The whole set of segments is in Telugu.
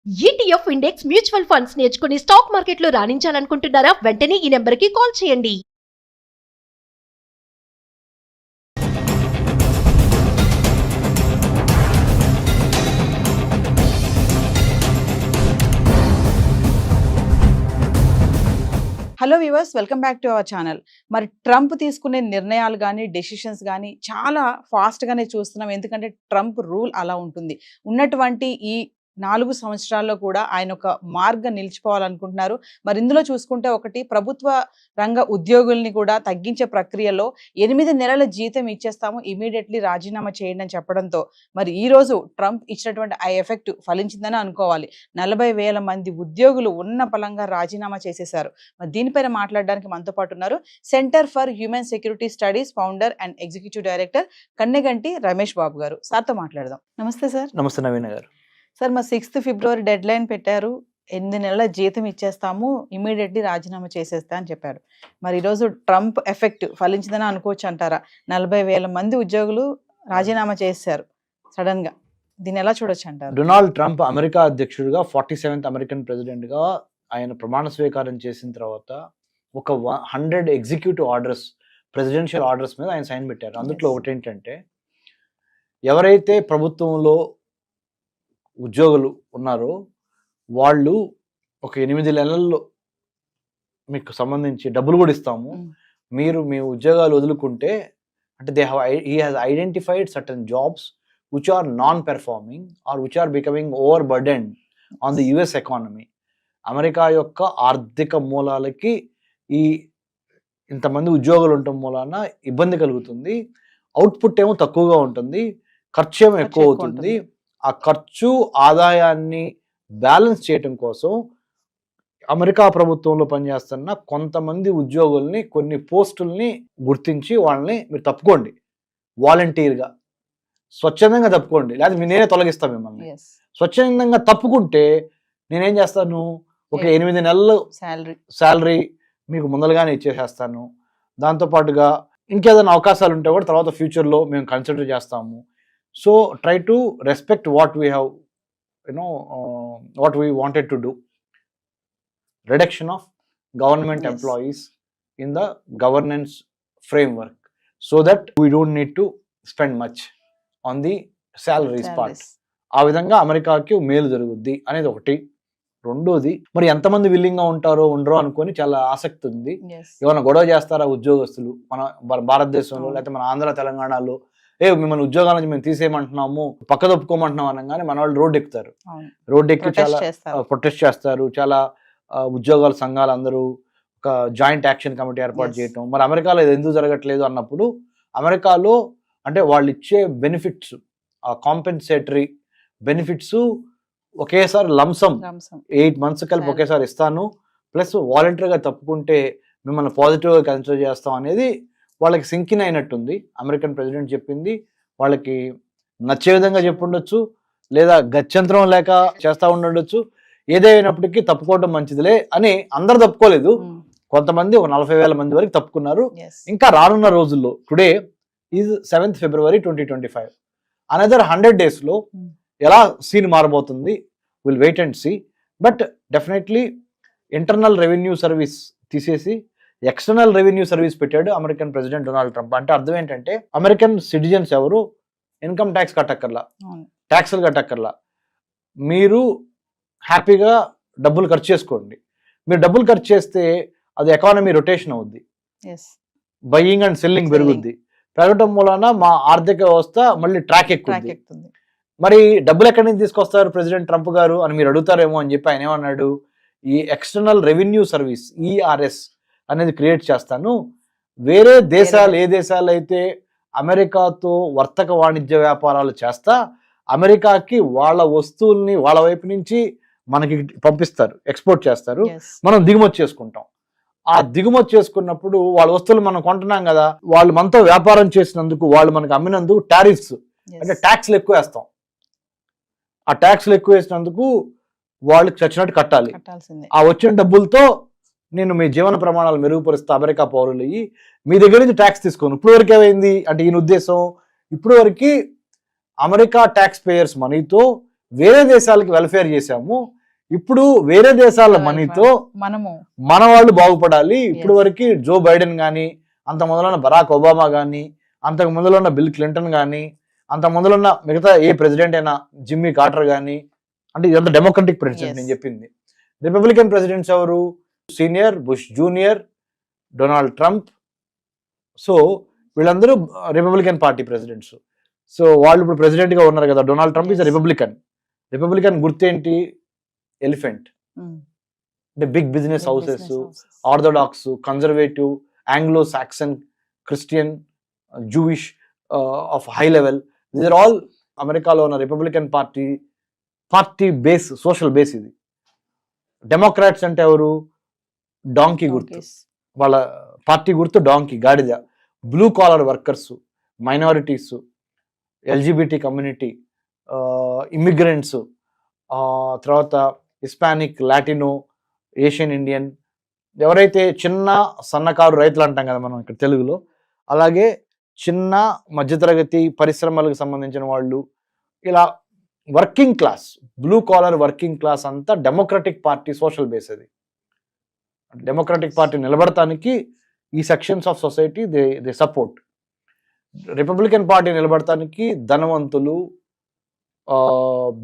ETF ఇండెక్స్ మ్యూచువల్ ఫండ్స్ నేర్చుకుని స్టాక్ మార్కెట్లో రాణించాలనుకుంటున్నారా? వెంటనే ఈ నెంబర్కి కాల్ చేయండి. Hello viewers, welcome back to our channel. మరి ట్రంప్ తీసుకునే నిర్ణయాలు కానీ డెసిషన్స్ కానీ చాలా ఫాస్ట్గానే చూస్తున్నాం. ఎందుకంటే ట్రంప్ రూల్ అలా ఉంటుంది. ఉన్నటువంటి ఈ 4 సంవత్సరాల్లో కూడా ఆయన ఒక మార్గం నిలిచిపోవాలనుకుంటున్నారు. మరి ఇందులో చూసుకుంటే ఒకటి, ప్రభుత్వ రంగ ఉద్యోగుల్ని కూడా తగ్గించే ప్రక్రియలో 8 నెలల జీతం ఇచ్చేస్తాము, ఇమీడియట్లీ రాజీనామా చేయండి అని చెప్పడంతో మరి ఈ రోజు ట్రంప్ ఇచ్చినటువంటి ఆ ఎఫెక్ట్ ఫలించిందని అనుకోవాలి. 40,000 మంది ఉద్యోగులు ఉన్న పలంగా రాజీనామా చేసేశారు. మరి దీనిపైన మాట్లాడడానికి మనతో పాటు ఉన్నారు center for human security studies founder and executive director Kanneganti Ramesh Babu గారు. సార్తో మాట్లాడదాం. నమస్తే సార్. నమస్తే నవీన్ గారు. సార్, మా 6th ఫిబ్రవరి డెడ్ లైన్ పెట్టారు. 8 నెలల జీతం ఇచ్చేస్తాము, ఇమీడియట్లీ రాజీనామా చేసేస్తా అని చెప్పారు. మరి ఈరోజు ట్రంప్ ఎఫెక్ట్ ఫలించిందని అనుకోవచ్చు అంటారా? 40,000 మంది ఉద్యోగులు రాజీనామా చేశారు సడన్ గా. దీన్ని ఎలా చూడొచ్చు అంటారు? డొనాల్డ్ ట్రంప్ అమెరికా అధ్యక్షుడిగా 47th అమెరికన్ ప్రెసిడెంట్ గా ఆయన ప్రమాణ స్వీకారం చేసిన తర్వాత ఒక 100 ఎగ్జిక్యూటివ్ ఆర్డర్స్, ప్రెసిడెన్షియల్ ఆర్డర్స్ మీద ఆయన సైన్ పెట్టారు. అందులో ఒకటి ఏంటంటే, ఎవరైతే ప్రభుత్వంలో ఉద్యోగులు ఉన్నారో వాళ్ళు ఒక 8 నెలల్లో మీకు సంబంధించి డబ్బులు కూడా ఇస్తాము, మీరు మీ ఉద్యోగాలు వదులుకుంటే, అంటే he has identified certain jobs which are non-performing or which are becoming overburdened on the US economy. America యొక్క ఆర్థిక మూలాలకి ఈ ఇంతమంది ఉద్యోగులు ఉండటం మూలాన ఇబ్బంది కలుగుతుంది. అవుట్పుట్ ఏమో తక్కువగా ఉంటుంది, ఖర్చు ఏమో ఎక్కువ అవుతుంది. ఆ ఖర్చు ఆదాయాన్ని బ్యాలెన్స్ చేయటం కోసం అమెరికా ప్రభుత్వంలో పనిచేస్తున్న కొంతమంది ఉద్యోగుల్ని, కొన్ని పోస్టుల్ని గుర్తించి వాళ్ళని మీరు తప్పుకోండి, వాలంటీర్గా స్వచ్ఛందంగా తప్పుకోండి, లేదా నేనే తొలగిస్తాను మిమ్మల్ని. స్వచ్ఛందంగా తప్పుకుంటే నేనేం చేస్తాను, ఒక 8 నెలలు శాలరీ మీకు ముందలుగానే ఇచ్చేసేస్తాను. దాంతోపాటుగా ఇంకేదైనా అవకాశాలు ఉంటే కూడా తర్వాత ఫ్యూచర్లో మేము కన్సిడర్ చేస్తాము. So try to respect what we have what we wanted to do. Reduction of government employees in the governance framework, so that we don't need to spend much on the salaries part. ఆ విధంగా అమెరికాకి మేలు జరుగుద్ది అనేది ఒకటి. రెండోది, మరి ఎంతమంది విల్లింగ్ గా ఉంటారో ఉండరో అనుకొని చాలా ఆసక్తి ఉంది. ఏమైనా గొడవ చేస్తారా ఉద్యోగస్తులు మన భారతదేశంలో, లేకపోతే మన ఆంధ్ర తెలంగాణలో, మిమ్మల్ని ఉద్యోగాల నుంచి మేము తీసేయమంటున్నాము, పక్కదొప్పుకోమంటున్నాం అనగానే మన వాళ్ళు రోడ్డు ఎక్కుతారు. రోడ్డు ఎక్కి చాలా ప్రొటెస్ట్ చేస్తారు. చాలా ఉద్యోగాల సంఘాలు అందరూ ఒక జాయింట్ యాక్షన్ కమిటీ ఏర్పాటు చేయటం. మరి అమెరికాలో ఇది ఎందుకు జరగట్లేదు అన్నప్పుడు, అమెరికాలో అంటే వాళ్ళు ఇచ్చే బెనిఫిట్స్, కాంపెన్సేటరీ బెనిఫిట్స్ ఒకేసారి లంసమ్ 8 months కలిపి ఒకేసారి ఇస్తాను, ప్లస్ వాలంటరీగా తప్పుకుంటే మిమ్మల్ని పాజిటివ్గా కన్సిడర్ చేస్తాం అనేది వాళ్ళకి సింకిన్ అయినట్టుంది. అమెరికన్ ప్రెసిడెంట్ చెప్పింది వాళ్ళకి నచ్చే విధంగా చెప్పుండొచ్చు, లేదా గత్యంతరం లేక చేస్తూ ఉండొచ్చు. ఏదైనప్పటికీ తప్పుకోవడం మంచిదిలే అని అందరు తప్పుకోలేదు. కొంతమంది 40,000 మంది వరకు తప్పుకున్నారు. ఇంకా రానున్న రోజుల్లో, today is 7th February 2025, another 100 days లో ఎలా సీన్ మారబోతుంది, will wait and see. But definitely internal revenue service తీసేసి ఎక్స్టర్నల్ రెవెన్యూ సర్వీస్ పెట్టాడు అమెరికన్ ప్రెసిడెంట్ డొనాల్డ్ ట్రంప్. అంటే అర్థం ఏంటంటే, అమెరికన్ సిటిజన్స్ ఎవరు ఇన్కమ్ ట్యాక్స్ కట్టక్కర్లా, ట్యాక్సులు కట్టక్కర్లా, మీరు హ్యాపీగా డబ్బులు ఖర్చు చేసుకోండి. మీరు డబ్బులు ఖర్చు చేస్తే అది ఎకానమీ రొటేషన్ అవుద్ది, బయింగ్ అండ్ సెల్లింగ్ పెరుగుద్ది. పెరగటం మూలన మా ఆర్థిక వ్యవస్థ మళ్ళీ ట్రాక్ ఎక్కుతుంది. మరి డబ్బులు ఎక్కడి నుంచి తీసుకొస్తారు ప్రెసిడెంట్ ట్రంప్ గారు అని మీరు అడుగుతారేమో అని చెప్పి ఆయన ఏమన్నాడు, ఈ ఎక్స్టర్నల్ రెవెన్యూ సర్వీస్ ERS అనేది క్రియేట్ చేస్తాను. వేరే దేశాలు, ఏ దేశాలు అయితే అమెరికాతో వర్తక వాణిజ్య వ్యాపారాలు చేస్తా, అమెరికాకి వాళ్ళ వస్తువుల్ని వాళ్ళ వైపు నుంచి మనకి పంపిస్తారు, ఎక్స్పోర్ట్ చేస్తారు, మనం దిగుమతి చేసుకుంటాం. ఆ దిగుమతి చేసుకున్నప్పుడు వాళ్ళ వస్తువులు మనం కొంటున్నాం కదా, వాళ్ళు మనతో వ్యాపారం చేసినందుకు, వాళ్ళు మనకు అమ్మినందుకు టారిఫ్స్ అంటే ట్యాక్స్లు ఎక్కువ వేస్తాం. ఆ ట్యాక్స్లు ఎక్కువ వేసినందుకు వాళ్ళకి చచ్చినట్టు కట్టాలి. ఆ వచ్చిన డబ్బులతో నేను మీ జీవన ప్రమాణాలు మెరుగుపరుస్తా, అమెరికా పౌరులు మీ దగ్గర నుంచి ట్యాక్స్ తీసుకోను. ఇప్పుడు వరకు ఏమైంది అంటే, ఈయన ఉద్దేశం ఇప్పుడు వరకు అమెరికా ట్యాక్స్ పేయర్స్ మనీతో వేరే దేశాలకి వెల్ఫేర్ చేశాము, ఇప్పుడు వేరే దేశాల మనీతో మనము మన వాళ్ళు బాగుపడాలి. ఇప్పుడు వరకు జో బైడెన్ కానీ, అంత మొదలున్న బరాక్ ఒబామా కానీ, అంతకు ముందులో ఉన్న బిల్ క్లింటన్ కానీ, అంత ముందులో ఉన్న మిగతా ఏ ప్రెసిడెంట్ అయినా జిమ్మీ కార్టర్ కానీ, అంటే ఇదంతా డెమోక్రటిక్ ప్రెసిడెంట్ నేను చెప్పింది. రిపబ్లికన్ ప్రెసిడెంట్స్ ఎవరు? Senior, Bush junior, Donald Trump. So వీళ్ళందరూ రిపబ్లికన్ పార్టీ ప్రెసిడెంట్స్. సో వాళ్ళు ఇప్పుడు ప్రెసిడెంట్ గా ఉన్నారు కదా. Donald Trump is republican. Republican గుర్తేంటి? ఎలిఫెంట్. అంటే big business houses, orthodox, conservative, Anglo Saxon, Christian, Jewish of high level. These are all అమెరికాలో ఉన్న republican party base, social base ఇది. డెమోక్రాట్స్ అంటే ఎవరు? డాంకీ గుర్తు, వాళ్ళ పార్టీ గుర్తు డాంకీ, గాడిద. Blue collar workers, minorities, LGBT community, immigrants, తర్వాత హిస్పానిక్, లాటినో, ఏషియన్ ఇండియన్, ఎవరైతే చిన్న సన్నకారు రైతులు అంటాం కదా మనం ఇక్కడ తెలుగులో, అలాగే చిన్న మధ్యతరగతి పరిశ్రమలకు సంబంధించిన వాళ్ళు, ఇలా working class, blue collar working class అంతా డెమోక్రటిక్ పార్టీ సోషల్ బేస్. అది డెమోక్రటిక్ పార్టీ నిలబడటానికి ఈ సెక్షన్స్ ఆఫ్ సొసైటీ దే సపోర్ట్. రిపబ్లికన్ పార్టీ నిలబడటానికి ధనవంతులు,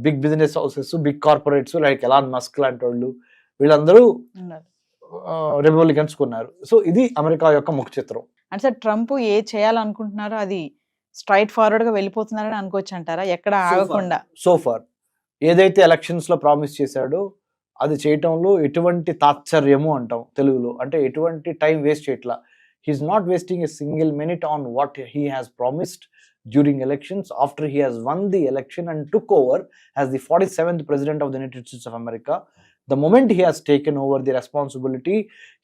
big business houses, big corporates like Elon Musk లాంటి వాళ్ళు, వీళ్ళందరూ రిపబ్లికన్స్ కొన్నారు. సో ఇది అమెరికా యొక్క ముఖ చిత్రం. అంటే సార్ ట్రంప్ ఏ చేయాలనుకుంటున్నారో అది స్ట్రైట్ ఫార్వర్డ్ గా వెళ్ళిపోతున్నారని అనుకోవచ్చు అంటారా? ఎక్కడ ఆగకుండా సోఫార్ ఏదైతే ఎలక్షన్స్ లో ప్రామిస్ చేశాడో అది చేయటంలో ఎటువంటి తాత్సర్యము అంటాం తెలుగులో, అంటే ఎటువంటి టైం వేస్ట్ చేయట్లా. He's not wasting a single minute on what he has promised during elections after he has won the election and took over as the 47th president of the United States of America. The moment he has taken over the responsibility,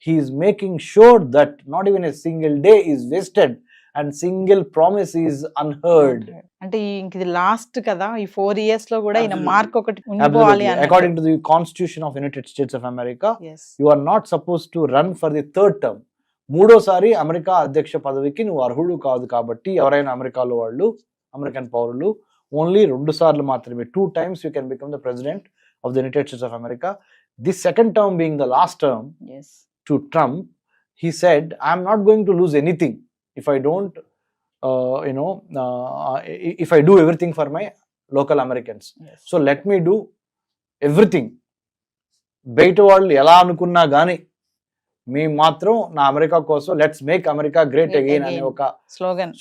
he is making sure that not even a single day is wasted and single promise is unheard. అంటే ఇది లాస్ట్ కదా, ఈ 4 years లో కూడా ఈయన మార్క్ ఒకటి ఉండిపోవాలి. According to the Constitution of United States of America, you are not supposed to run for the third term. మూడోసారి అమెరికా అధ్యక్ష పదవికి నువ్వు అర్హుడు కాదు. కాబట్టి ఎవరైనా అమెరికాలో వాళ్ళు, అమెరికన్ పౌరులు, ఓన్లీ 2 సార్లు మాత్రమే, 2 times you can become the president of the United States of America. This second term being the last term to Trump, he said, I am not going to lose anything if I don't, if I do everything for my local Americans. So let me do everything. బయట వాళ్ళు ఎలా అనుకున్నా కానీ మేము మాత్రం నా అమెరికా కోసం let's make America great again అనే ఒక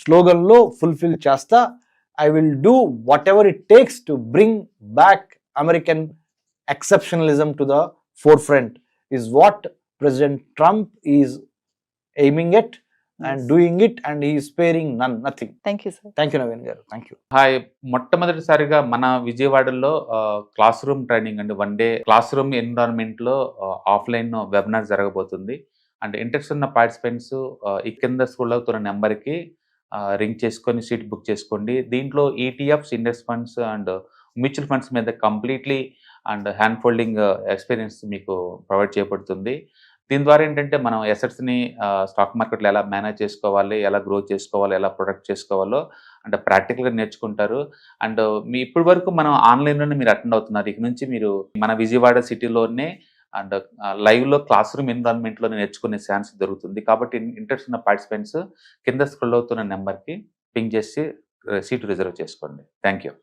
స్లోగన్ లో ఫుల్ఫిల్ చేస్తా. I will do what ever it takes to bring back American ఎక్సెప్షనలిజం to the four front is what president Trump is aiming at and doing it, and he is sparing nothing. Thank you sir. Thank you Naveen garu. Thank you. Hi, మొట్టమొదటిసారిగా మన విజయవాడలో క్లాస్ రూమ్ ట్రైనింగ్ అండి, 1 day క్లాస్ రూమ్ ఎన్విరాన్మెంట్ లో ఆఫ్లైన్ వెబినార్ జరగబోతుంది. అండ్ ఇంట్రెస్ట్ ఉన్న పార్టిసిపెంట్స్ ఈ కింద స్కూల్ అవుతున్న నెంబర్కి రింగ్ చేసుకొని సీట్ బుక్ చేసుకోండి. దీంట్లో ETFs, index funds and mutual funds మీద completely and hand holding experience మీకు ప్రొవైడ్ చేయబడుతుంది. దీని ద్వారా ఏంటంటే మనం ఎసెట్స్ని స్టాక్ మార్కెట్లో ఎలా మేనేజ్ చేసుకోవాలి, ఎలా గ్రో చేసుకోవాలి, ఎలా ప్రొడక్ట్ చేసుకోవాలో అంటే ప్రాక్టికల్గా నేర్చుకుంటారు. అండ్ మీ ఇప్పటి వరకు మనం ఆన్లైన్లోనే మీరు అటెండ్ అవుతున్నారు. ఇక నుంచి మీరు మన విజయవాడ సిటీలోనే అండ్ లైవ్లో క్లాస్ రూమ్ ఎన్విరాన్మెంట్లో నేర్చుకునే ఛాన్స్ దొరుకుతుంది. కాబట్టి ఇంట్రెస్ట్ ఉన్న పార్టిసిపెంట్స్ కింద స్క్రోల్ అవుతున్న నెంబర్కి పింగ్ చేసి సీటు రిజర్వ్ చేసుకోండి. Thank you.